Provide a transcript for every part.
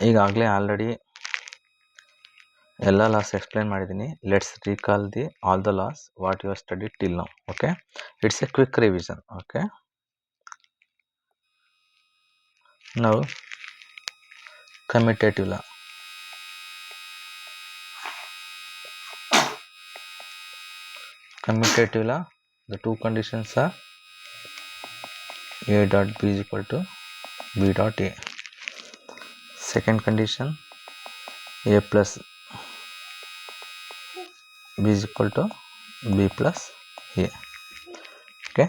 ಈಗಾಗಲೇ ಆಲ್ರೆಡಿ ಎಲ್ಲ laws explain ಮಾಡಿದ್ದೀನಿ. Let's recall all the laws what you have studied till now. Okay, it's a quick revision. Okay, ನಾವು commutative law. Commutative law, the two conditions are A dot B is equal to B dot A. Second condition, A plus B is equal to B plus A. Okay,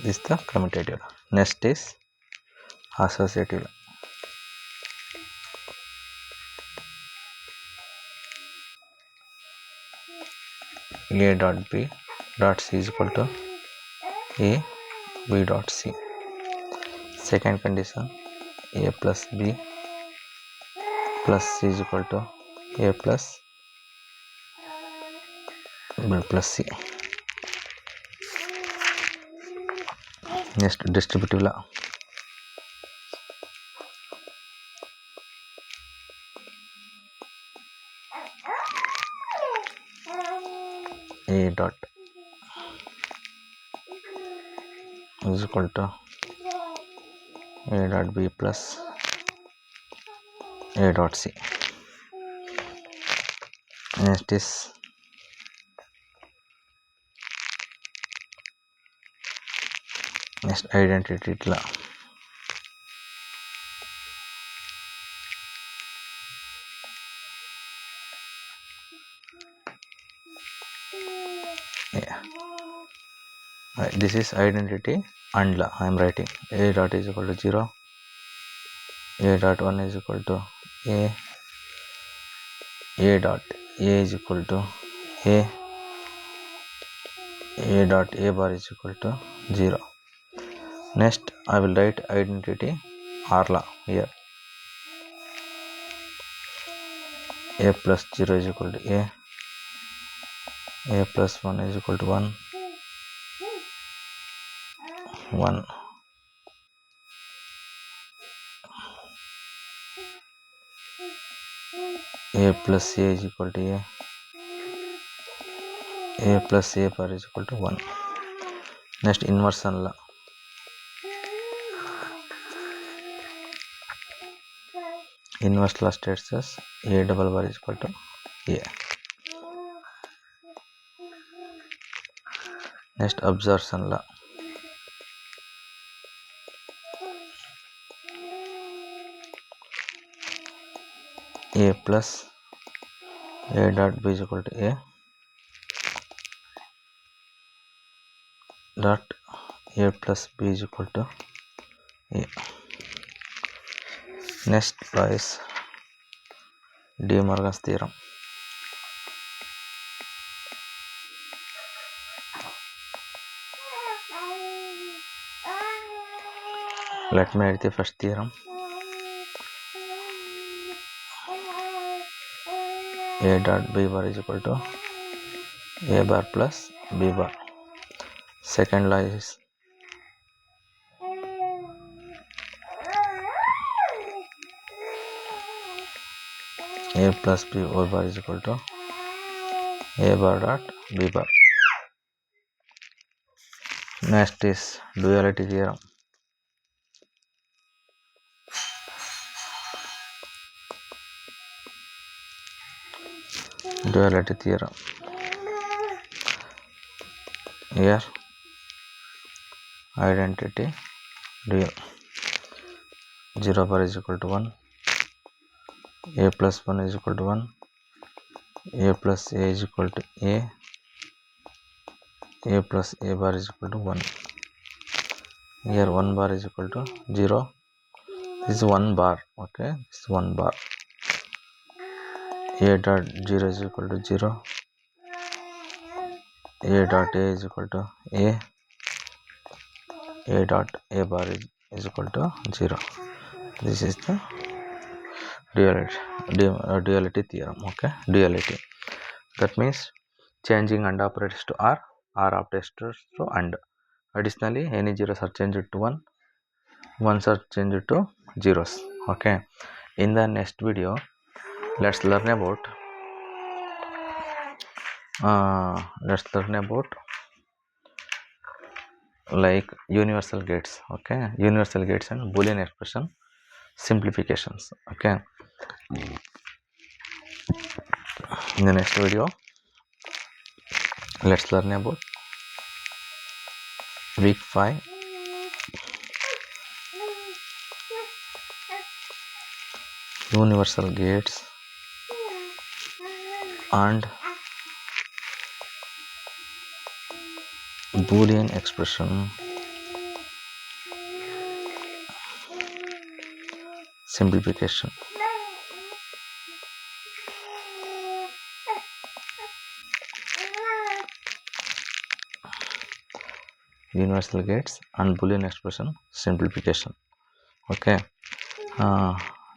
this is the commutative law. Next is associative law. A dot B dot C is equal to A B dot C. Second condition, A plus B plus C is equal to A plus B plus C. Next, distributive law. A dot is equal to A dot B plus A dot C. Next is identity law. This is identity and law. I am writing A dot is equal to 0, A dot 1 is equal to A dot A is equal to A dot A bar is equal to 0. Next, I will write identity or law here. A plus 0 is equal to A plus 1 is equal to 1, A plus A is equal to A plus A bar is equal to 1. Next, inversion law. Inverse law states as A double bar is equal to A. Next, absorption law. A plus A dot B is equal to A dot A plus B is equal to A. Next law is De Morgan's theorem. Let me write the first theorem. A dot B bar is equal to A bar plus B bar. Second law is A plus B whole bar is equal to A bar dot B bar. Next is duality theorem. Duality theorem. Here identity dual. 0 bar is equal to 1, A plus 1 is equal to 1, A plus A is equal to A plus A bar is equal to 1. Here 1 bar is equal to 0. This is 1 bar. Okay, this is 1 bar. A dot 0 is equal to 0. A dot A is equal to A dot A bar is equal to 0. This is the duality theorem. Okay, duality. That means changing AND operators to OR operators to AND. Additionally, any zeros are changed to 1, ones are changed to zeros. Okay, in the next video let's learn about like universal gates. Okay, universal gates and boolean expression simplifications. Okay, in the next video let's learn about week 5 universal gates and boolean expression simplification. Universal gates and boolean expression simplification. Okay,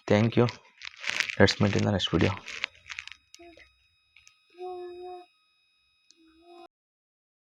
thank you. Let's meet in the next video.